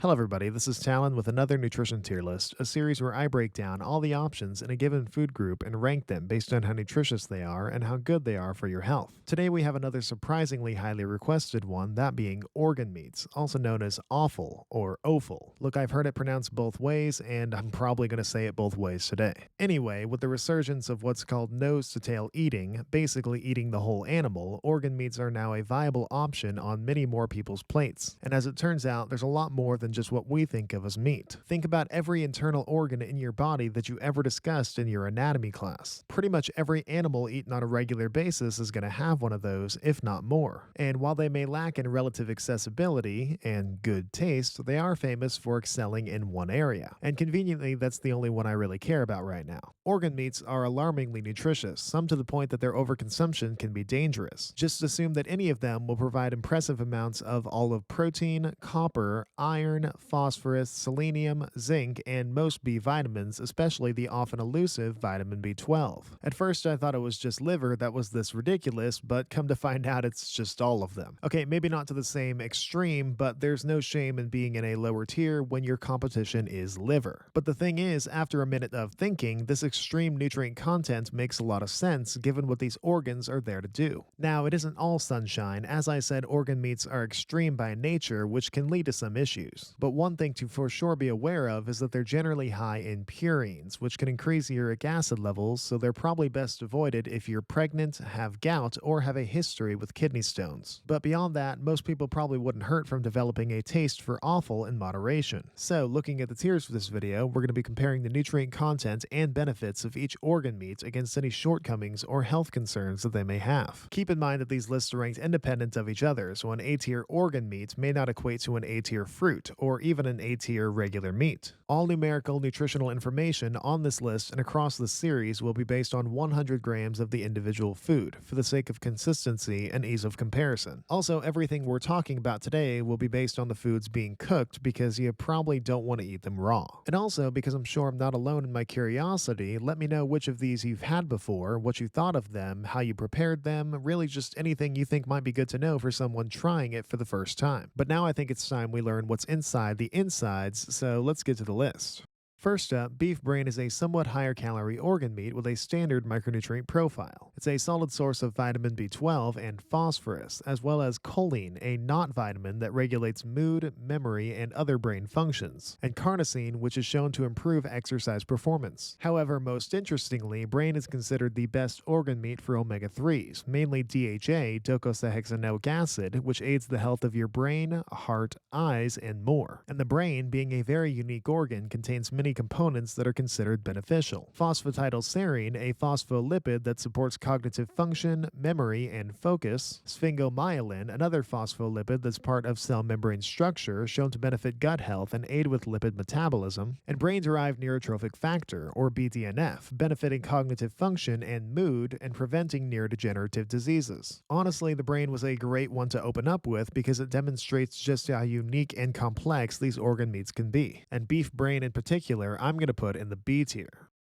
Hello, everybody. This is Talon with another nutrition tier list, a series where I break down all the options in a given food group and rank them based on how nutritious they are and how good they are for your health. Today, we have another surprisingly highly requested one, that being organ meats, also known as offal or offal. Look, I've heard it pronounced both ways, and I'm probably going to say it both ways today. Anyway, with the resurgence of what's called nose to tail eating, basically eating the whole animal, organ meats are now a viable option on many more people's plates. And as it turns out, there's a lot more than just what we think of as meat. Think about every internal organ in your body that you ever discussed in your anatomy class. Pretty much every animal eaten on a regular basis is going to have one of those, if not more. And while they may lack in relative accessibility and good taste, they are famous for excelling in one area. And conveniently, that's the only one I really care about right now. Organ meats are alarmingly nutritious, some to the point that their overconsumption can be dangerous. Just assume that any of them will provide impressive amounts of olive protein, copper, iron, phosphorus, selenium, zinc, and most B vitamins, especially the often elusive vitamin B12. At first, I thought it was just liver that was this ridiculous, but come to find out it's just all of them. Okay, maybe not to the same extreme, but there's no shame in being in a lower tier when your competition is liver. But the thing is, after a minute of thinking, this extreme nutrient content makes a lot of sense given what these organs are there to do. Now, it isn't all sunshine. As I said, organ meats are extreme by nature, which can lead to some issues. But one thing to for sure be aware of is that they're generally high in purines, which can increase uric acid levels, so they're probably best avoided if you're pregnant, have gout, or have a history with kidney stones. But beyond that, most people probably wouldn't hurt from developing a taste for offal in moderation. So, looking at the tiers for this video, we're going to be comparing the nutrient content and benefits of each organ meat against any shortcomings or health concerns that they may have. Keep in mind that these lists are ranked independent of each other, so an A-tier organ meat may not equate to an A-tier fruit, or even an A-tier regular meat. All numerical nutritional information on this list and across this series will be based on 100 grams of the individual food, for the sake of consistency and ease of comparison. Also, everything we're talking about today will be based on the foods being cooked, because you probably don't want to eat them raw. And also, because I'm sure I'm not alone in my curiosity, let me know which of these you've had before, what you thought of them, how you prepared them, really just anything you think might be good to know for someone trying it for the first time. But now I think it's time we learn what's inside the insides, so let's get to the list. First up, beef brain is a somewhat higher calorie organ meat with a standard micronutrient profile. It's a solid source of vitamin B12 and phosphorus, as well as choline, a not vitamin that regulates mood, memory, and other brain functions, and carnosine, which is shown to improve exercise performance. However, most interestingly, brain is considered the best organ meat for omega-3s, mainly DHA, docosahexaenoic acid, which aids the health of your brain, heart, eyes, and more. And the brain, being a very unique organ, contains many components that are considered beneficial. Phosphatidylserine, a phospholipid that supports cognitive function, memory, and focus. Sphingomyelin, another phospholipid that's part of cell membrane structure, shown to benefit gut health and aid with lipid metabolism. And brain-derived neurotrophic factor, or BDNF, benefiting cognitive function and mood and preventing neurodegenerative diseases. Honestly, the brain was a great one to open up with because it demonstrates just how unique and complex these organ meats can be. And beef brain in particular, I'm going to put in the B tier.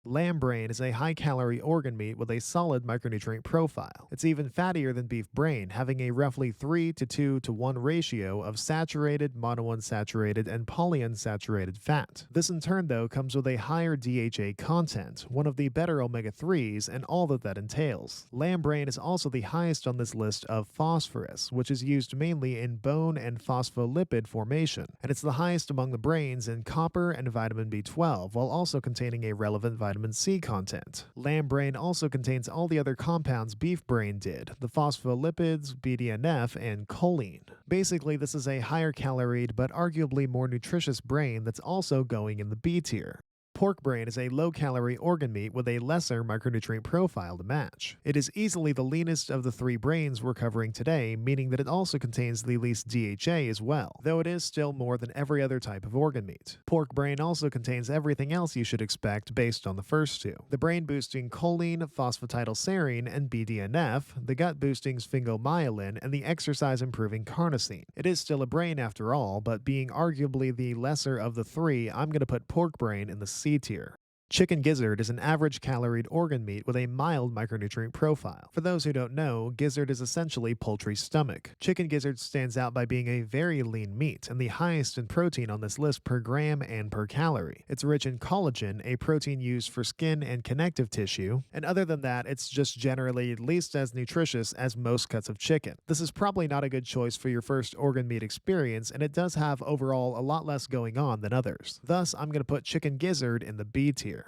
Lamb brain is a high-calorie organ meat with a solid micronutrient profile. It's even fattier than beef brain, having a roughly 3 to 2 to 1 ratio of saturated, monounsaturated, and polyunsaturated fat. This in turn, though, comes with a higher DHA content, one of the better omega-3s, and all that entails. Lamb brain is also the highest on this list of phosphorus, which is used mainly in bone and phospholipid formation, and it's the highest among the brains in copper and vitamin B12, while also containing a relevant vitamin C content. Lamb brain also contains all the other compounds beef brain did, the phospholipids, BDNF, and choline. Basically, this is a higher caloried but arguably more nutritious brain that's also going in the B tier. Pork brain is a low-calorie organ meat with a lesser micronutrient profile to match. It is easily the leanest of the three brains we're covering today, meaning that it also contains the least DHA as well, though it is still more than every other type of organ meat. Pork brain also contains everything else you should expect based on the first two: the brain-boosting choline, phosphatidylserine, and BDNF, the gut-boosting sphingomyelin, and the exercise-improving carnosine. It is still a brain after all, but being arguably the lesser of the three, I'm going to put pork brain in the C tier. Chicken gizzard is an average caloried organ meat with a mild micronutrient profile. For those who don't know, gizzard is essentially poultry stomach. Chicken gizzard stands out by being a very lean meat and the highest in protein on this list per gram and per calorie. It's rich in collagen, a protein used for skin and connective tissue, and other than that, it's just generally at least as nutritious as most cuts of chicken. This is probably not a good choice for your first organ meat experience, and it does have overall a lot less going on than others. Thus, I'm going to put chicken gizzard in the B tier.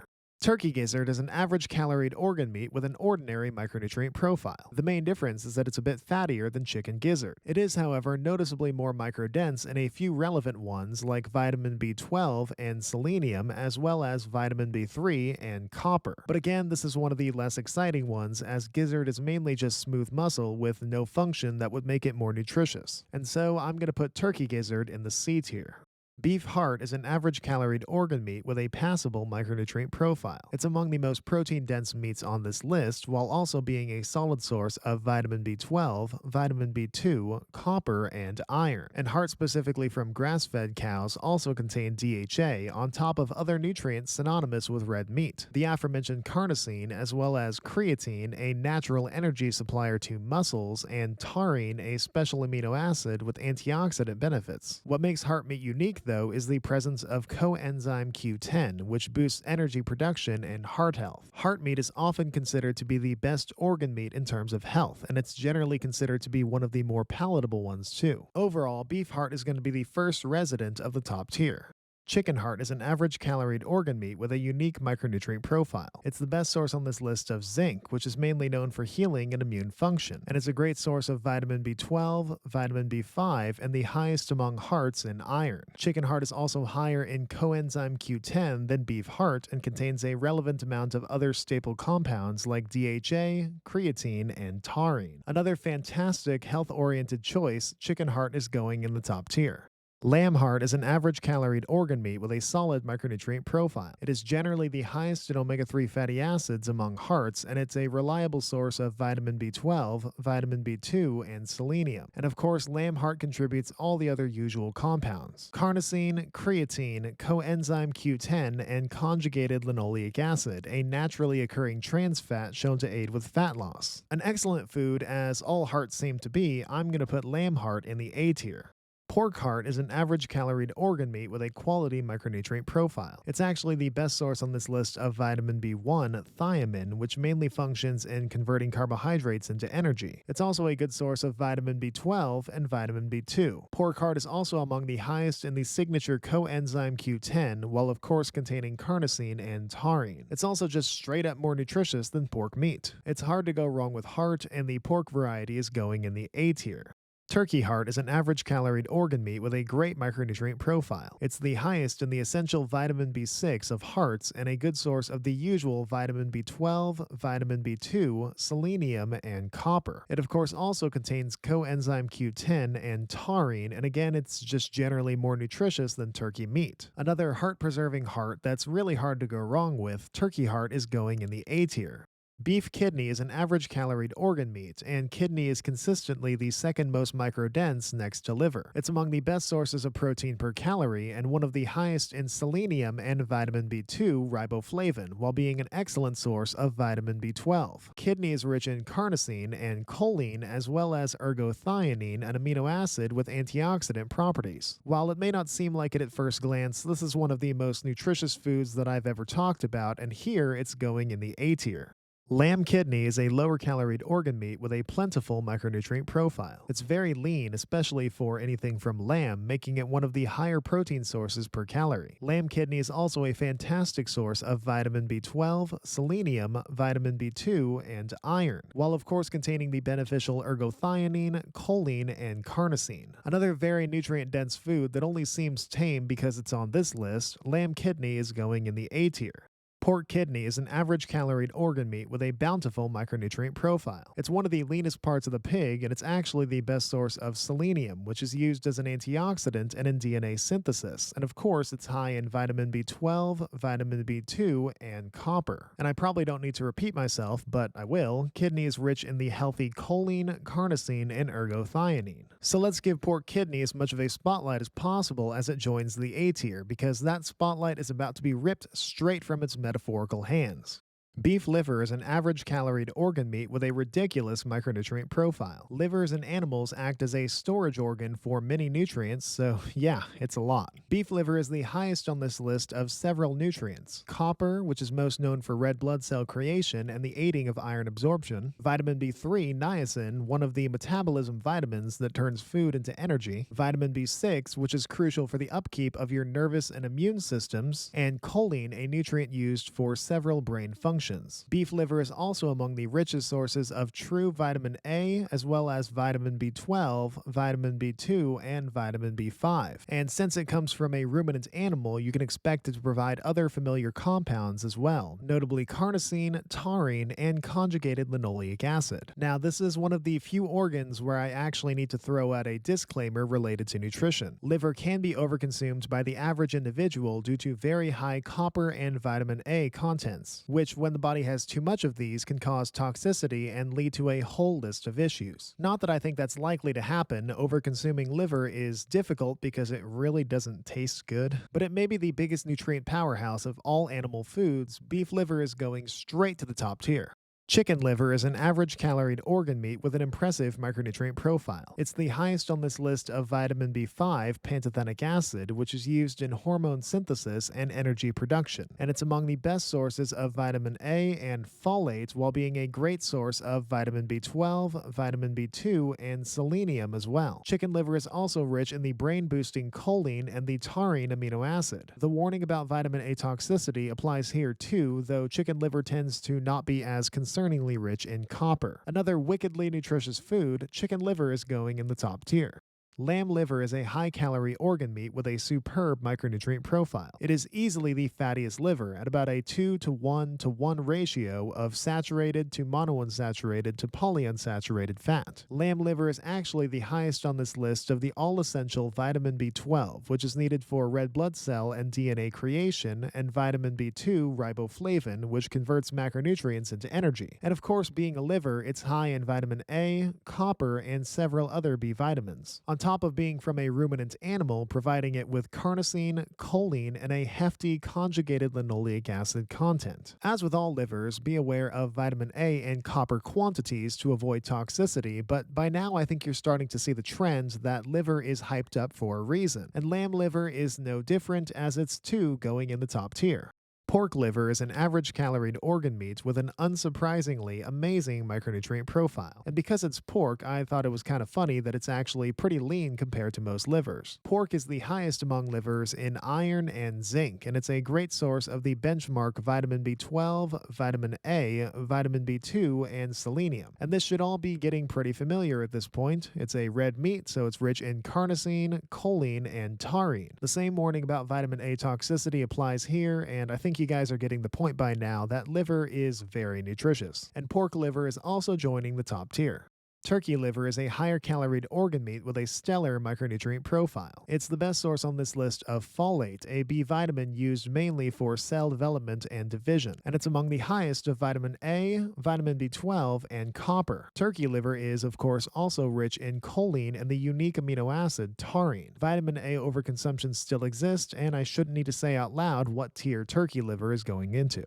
Turkey gizzard is an average caloried organ meat with an ordinary micronutrient profile. The main difference is that it's a bit fattier than chicken gizzard. It is, however, noticeably more microdense in a few relevant ones like vitamin B12 and selenium, as well as vitamin B3 and copper. But again, this is one of the less exciting ones, as gizzard is mainly just smooth muscle with no function that would make it more nutritious. And so I'm going to put turkey gizzard in the C tier. Beef heart is an average caloried organ meat with a passable micronutrient profile. It's among the most protein-dense meats on this list, while also being a solid source of vitamin B12, vitamin B2, copper, and iron. And heart specifically from grass-fed cows also contain DHA on top of other nutrients synonymous with red meat. The aforementioned carnosine, as well as creatine, a natural energy supplier to muscles, and taurine, a special amino acid with antioxidant benefits. What makes heart meat unique, though, is the presence of coenzyme Q10, which boosts energy production and heart health. Heart meat is often considered to be the best organ meat in terms of health, and it's generally considered to be one of the more palatable ones too. Overall, beef heart is going to be the first resident of the top tier. Chicken heart is an average caloried organ meat with a unique micronutrient profile. It's the best source on this list of zinc, which is mainly known for healing and immune function, and it's a great source of vitamin B12, vitamin B5, and the highest among hearts in iron. Chicken heart is also higher in coenzyme Q10 than beef heart and contains a relevant amount of other staple compounds like DHA, creatine, and taurine. Another fantastic health-oriented choice, chicken heart is going in the top tier. Lamb heart is an average caloried organ meat with a solid micronutrient profile. It is generally the highest in omega-3 fatty acids among hearts, and it's a reliable source of vitamin B12, vitamin B2, and selenium. And of course, lamb heart contributes all the other usual compounds: carnosine, creatine, coenzyme Q10, and conjugated linoleic acid, a naturally occurring trans fat shown to aid with fat loss. An excellent food, as all hearts seem to be. I'm going to put lamb heart in the A tier. Pork heart is an average caloried organ meat with a quality micronutrient profile. It's actually the best source on this list of vitamin B1, thiamine, which mainly functions in converting carbohydrates into energy. It's also a good source of vitamin B12 and vitamin B2. Pork heart is also among the highest in the signature coenzyme Q10, while of course containing carnosine and taurine. It's also just straight up more nutritious than pork meat. It's hard to go wrong with heart, and the pork variety is going in the A tier. Turkey heart is an average caloried organ meat with a great micronutrient profile. It's the highest in the essential vitamin B6 of hearts and a good source of the usual vitamin B12, vitamin B2, selenium, and copper. It of course also contains coenzyme Q10 and taurine, and again it's just generally more nutritious than turkey meat. Another heart-preserving heart that's really hard to go wrong with, turkey heart is going in the A tier. Beef kidney is an average caloried organ meat, and kidney is consistently the second most microdense next to liver. It's among the best sources of protein per calorie and one of the highest in selenium and vitamin B2 riboflavin, while being an excellent source of vitamin B12. Kidney is rich in carnosine and choline, as well as ergothioneine, an amino acid with antioxidant properties. While it may not seem like it at first glance, this is one of the most nutritious foods that I've ever talked about, and here it's going in the A tier. Lamb kidney is a lower caloried organ meat with a plentiful micronutrient profile. It's very lean, especially for anything from lamb, making it one of the higher protein sources per calorie. Lamb kidney is also a fantastic source of vitamin B12, selenium, vitamin B2, and iron, while of course containing the beneficial ergothioneine, choline, and carnosine. Another very nutrient-dense food that only seems tame because it's on this list, lamb kidney is going in the A tier. Pork kidney is an average caloried organ meat with a bountiful micronutrient profile. It's one of the leanest parts of the pig, and it's actually the best source of selenium, which is used as an antioxidant and in DNA synthesis. And of course, it's high in vitamin B12, vitamin B2, and copper. And I probably don't need to repeat myself, but I will. Kidney is rich in the healthy choline, carnosine, and ergothioneine. So let's give pork kidney as much of a spotlight as possible as it joins the A tier, because that spotlight is about to be ripped straight from its medical metaphorical hands. Beef liver is an average caloried organ meat with a ridiculous micronutrient profile. Livers in animals act as a storage organ for many nutrients, so yeah, it's a lot. Beef liver is the highest on this list of several nutrients: copper, which is most known for red blood cell creation and the aiding of iron absorption; vitamin B3, niacin, one of the metabolism vitamins that turns food into energy; vitamin B6, which is crucial for the upkeep of your nervous and immune systems; and choline, a nutrient used for several brain functions. Beef liver is also among the richest sources of true vitamin A, as well as vitamin B12, vitamin B2, and vitamin B5. And since it comes from a ruminant animal, you can expect it to provide other familiar compounds as well, notably carnosine, taurine, and conjugated linoleic acid. Now, this is one of the few organs where I actually need to throw out a disclaimer related to nutrition. Liver can be overconsumed by the average individual due to very high copper and vitamin A contents, which, when the body has too much of these, can cause toxicity and lead to a whole list of issues. Not that I think that's likely to happen. Overconsuming liver is difficult because it really doesn't taste good, but it may be the biggest nutrient powerhouse of all animal foods. Beef liver is going straight to the top tier. Chicken liver is an average caloried organ meat with an impressive micronutrient profile. It's the highest on this list of vitamin B5, pantothenic acid, which is used in hormone synthesis and energy production, and it's among the best sources of vitamin A and folate, while being a great source of vitamin B12, vitamin B2, and selenium as well. Chicken liver is also rich in the brain-boosting choline and the taurine amino acid. The warning about vitamin A toxicity applies here too, though chicken liver tends to not be as concerningly rich in copper. Another wickedly nutritious food, chicken liver is going in the top tier. Lamb liver is a high-calorie organ meat with a superb micronutrient profile. It is easily the fattiest liver, at about a 2:1:1 ratio of saturated to monounsaturated to polyunsaturated fat. Lamb liver is actually the highest on this list of the all-essential vitamin B12, which is needed for red blood cell and DNA creation, and vitamin B2, riboflavin, which converts macronutrients into energy. And of course, being a liver, it's high in vitamin A, copper, and several other B vitamins. On top of being from a ruminant animal, providing it with carnosine, choline, and a hefty conjugated linoleic acid content. As with all livers, be aware of vitamin A and copper quantities to avoid toxicity, but by now I think you're starting to see the trend that liver is hyped up for a reason, and lamb liver is no different, as it's too going in the top tier. Pork liver is an average caloried organ meat with an unsurprisingly amazing micronutrient profile. And because it's pork, I thought it was kind of funny that it's actually pretty lean compared to most livers. Pork is the highest among livers in iron and zinc, and it's a great source of the benchmark vitamin B12, vitamin A, vitamin B2, and selenium. And this should all be getting pretty familiar at this point. It's a red meat, so it's rich in carnosine, choline, and taurine. The same warning about vitamin A toxicity applies here, and I think you guys are getting the point by now that liver is very nutritious. And pork liver is also joining the top tier. Turkey liver is a higher caloried organ meat with a stellar micronutrient profile. It's the best source on this list of folate, a B vitamin used mainly for cell development and division, and it's among the highest of vitamin A, vitamin B12, and copper. Turkey liver is, of course, also rich in choline and the unique amino acid taurine. Vitamin A overconsumption still exists, and I shouldn't need to say out loud what tier turkey liver is going into.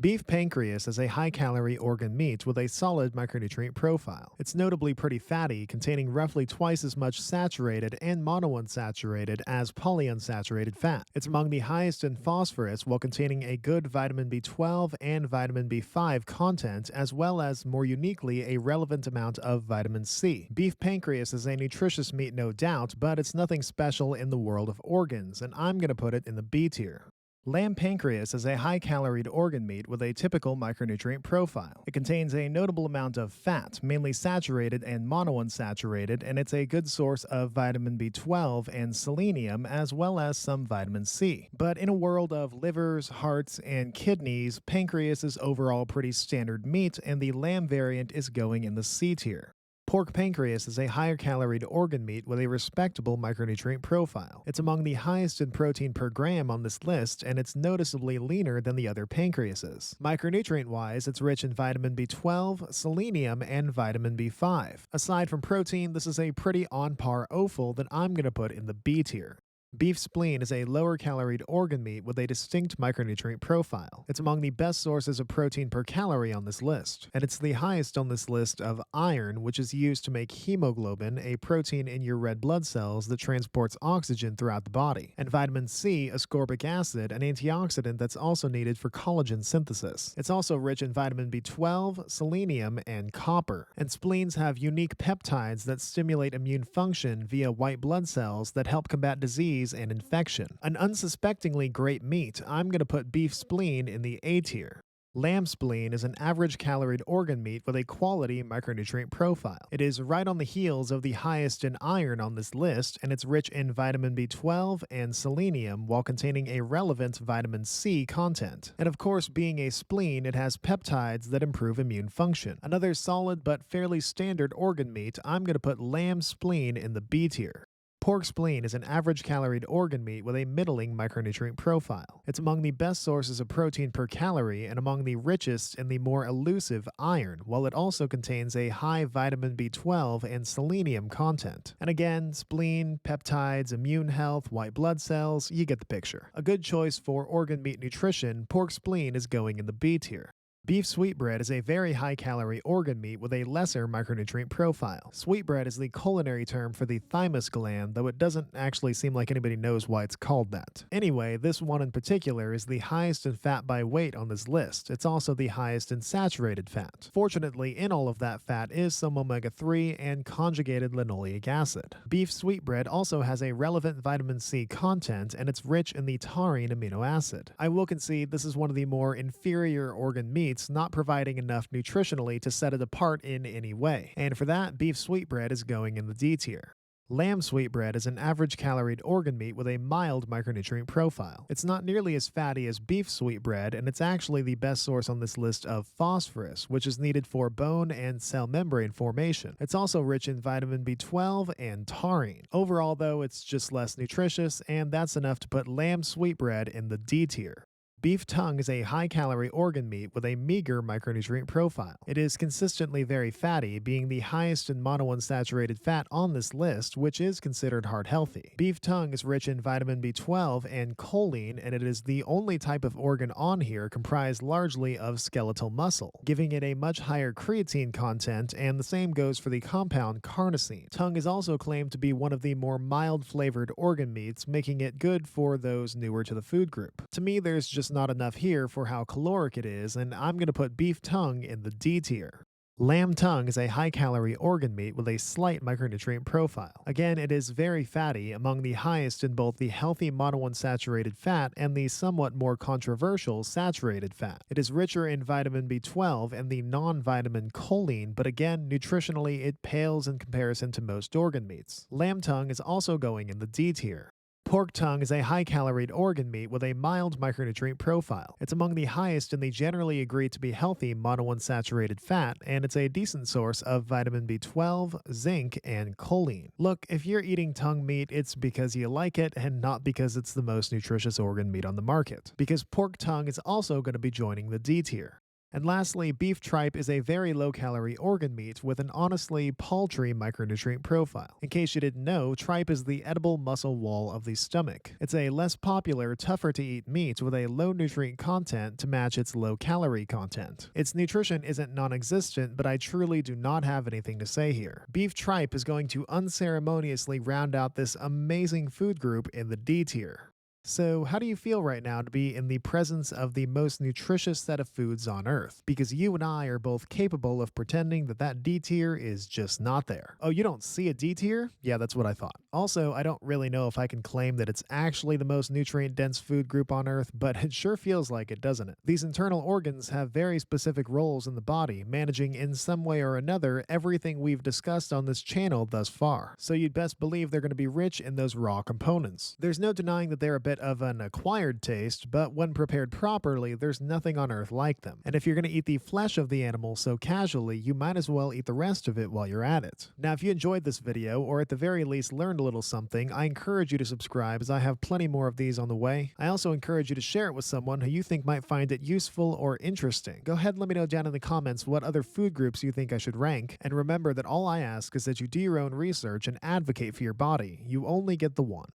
Beef pancreas is a high-calorie organ meat with a solid micronutrient profile. It's notably pretty fatty, containing roughly twice as much saturated and monounsaturated as polyunsaturated fat. It's among the highest in phosphorus while containing a good vitamin B12 and vitamin B5 content, as well as, more uniquely, a relevant amount of vitamin C. Beef pancreas is a nutritious meat, no doubt, but it's nothing special in the world of organs, and I'm going to put it in the B tier. Lamb pancreas is a high-caloried organ meat with a typical micronutrient profile. It contains a notable amount of fat, mainly saturated and monounsaturated, and it's a good source of vitamin B12 and selenium, as well as some vitamin C. But in a world of livers, hearts, and kidneys, pancreas is overall pretty standard meat, and the lamb variant is going in the C tier. Pork pancreas is a higher caloried organ meat with a respectable micronutrient profile. It's among the highest in protein per gram on this list, and it's noticeably leaner than the other pancreases. Micronutrient-wise, it's rich in vitamin B12, selenium, and vitamin B5. Aside from protein, this is a pretty on-par offal that I'm going to put in the B tier. Beef spleen is a lower caloried organ meat with a distinct micronutrient profile. It's among the best sources of protein per calorie on this list, and it's the highest on this list of iron, which is used to make hemoglobin, a protein in your red blood cells that transports oxygen throughout the body, and vitamin C, ascorbic acid, an antioxidant that's also needed for collagen synthesis. It's also rich in vitamin B12, selenium, and copper. And spleens have unique peptides that stimulate immune function via white blood cells that help combat disease and infection. An unsuspectingly great meat, I'm going to put beef spleen in the A tier. Lamb spleen is an average caloried organ meat with a quality micronutrient profile. It is right on the heels of the highest in iron on this list, and it's rich in vitamin B12 and selenium while containing a relevant vitamin C content. And of course, being a spleen, it has peptides that improve immune function. Another solid but fairly standard organ meat, I'm going to put lamb spleen in the B tier. Pork spleen is an average caloried organ meat with a middling micronutrient profile. It's among the best sources of protein per calorie and among the richest in the more elusive iron, while it also contains a high vitamin B12 and selenium content. And again, spleen, peptides, immune health, white blood cells, you get the picture. A good choice for organ meat nutrition, pork spleen is going in the B tier. Beef sweetbread is a very high-calorie organ meat with a lesser micronutrient profile. Sweetbread is the culinary term for the thymus gland, though it doesn't actually seem like anybody knows why it's called that. Anyway, this one in particular is the highest in fat by weight on this list. It's also the highest in saturated fat. Fortunately, in all of that fat is some omega-3 and conjugated linoleic acid. Beef sweetbread also has a relevant vitamin C content, and it's rich in the taurine amino acid. I will concede this is one of the more inferior organ meats, not providing enough nutritionally to set it apart in any way. And for that, beef sweetbread is going in the D tier. Lamb sweetbread is an average caloried organ meat with a mild micronutrient profile. It's not nearly as fatty as beef sweetbread, and it's actually the best source on this list of phosphorus, which is needed for bone and cell membrane formation. It's also rich in vitamin B12 and taurine. Overall, though, it's just less nutritious, and that's enough to put lamb sweetbread in the D tier. Beef tongue is a high-calorie organ meat with a meager micronutrient profile. It is consistently very fatty, being the highest in monounsaturated fat on this list, which is considered heart-healthy. Beef tongue is rich in vitamin B12 and choline, and it is the only type of organ on here comprised largely of skeletal muscle, giving it a much higher creatine content, and the same goes for the compound carnosine. Tongue is also claimed to be one of the more mild-flavored organ meats, making it good for those newer to the food group. To me, there's just not enough here for how caloric it is, and I'm going to put beef tongue in the D tier. Lamb tongue is a high-calorie organ meat with a slight micronutrient profile. Again, it is very fatty, among the highest in both the healthy monounsaturated fat and the somewhat more controversial saturated fat. It is richer in vitamin B12 and the non-vitamin choline, but again, nutritionally it pales in comparison to most organ meats. Lamb tongue is also going in the D tier. Pork tongue is a high-caloried organ meat with a mild micronutrient profile. It's among the highest in the generally agreed to be healthy monounsaturated fat, and it's a decent source of vitamin B12, zinc, and choline. Look, if you're eating tongue meat, it's because you like it and not because it's the most nutritious organ meat on the market, because pork tongue is also going to be joining the D tier. And lastly, beef tripe is a very low-calorie organ meat with an honestly paltry micronutrient profile. In case you didn't know, tripe is the edible muscle wall of the stomach. It's a less popular, tougher-to-eat meat with a low nutrient content to match its low calorie content. Its nutrition isn't non-existent, but I truly do not have anything to say here. Beef tripe is going to unceremoniously round out this amazing food group in the D tier. So, how do you feel right now to be in the presence of the most nutritious set of foods on Earth? Because you and I are both capable of pretending that that D tier is just not there. Oh, you don't see a D tier? Yeah, that's what I thought. Also, I don't really know if I can claim that it's actually the most nutrient-dense food group on Earth, but it sure feels like it, doesn't it? These internal organs have very specific roles in the body, managing in some way or another everything we've discussed on this channel thus far. So you'd best believe they're going to be rich in those raw components. There's no denying that they're a bit of an acquired taste, but when prepared properly, there's nothing on Earth like them. And if you're going to eat the flesh of the animal so casually, you might as well eat the rest of it while you're at it. Now, if you enjoyed this video, or at the very least learned a little something, I encourage you to subscribe as I have plenty more of these on the way. I also encourage you to share it with someone who you think might find it useful or interesting. Go ahead and let me know down in the comments what other food groups you think I should rank, and remember that all I ask is that you do your own research and advocate for your body. You only get the one.